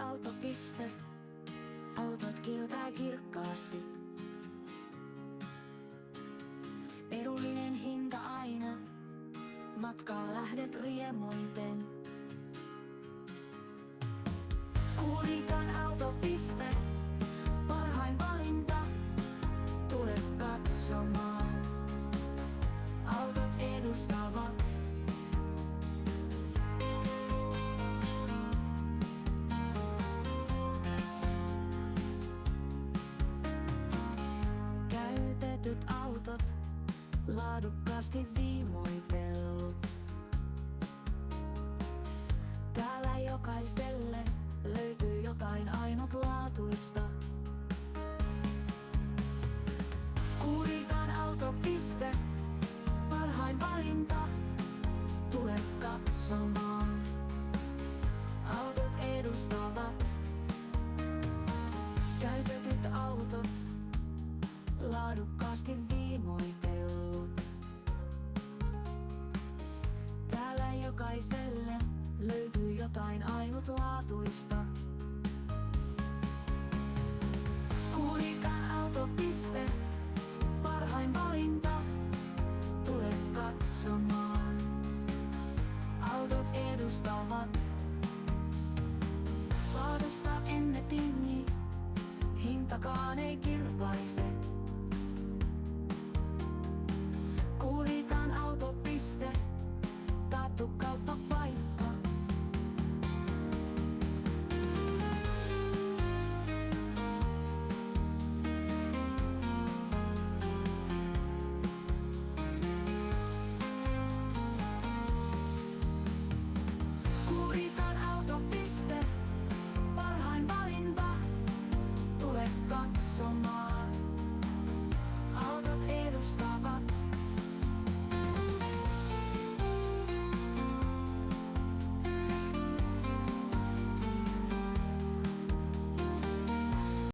autopiste. Autot kiiltää kirkkaasti. Edullinen hinta aina. Matkaan lähdet riemuiten. Kuulikan autopiste. Parhain valinta. Tule katsomaan. Autot edustavat. Käytetyt autot, laadukkaasti viimoitellut. Täällä jokaiselle löytyy jotain ainutlaatuista. Kuulikan autopiste, parhain valinta. Tule katsomaan. Autot edustavat. Käytetyt autot, laadukkaasti viimoitellut. Täällä jokaiselle löytyy jotain ainutlaatuista. Kuulikan autopiste, parhain valinta. Tule katsomaan. Autot edustavat. Laadusta emme tingi, hintakaan ei kirpaise.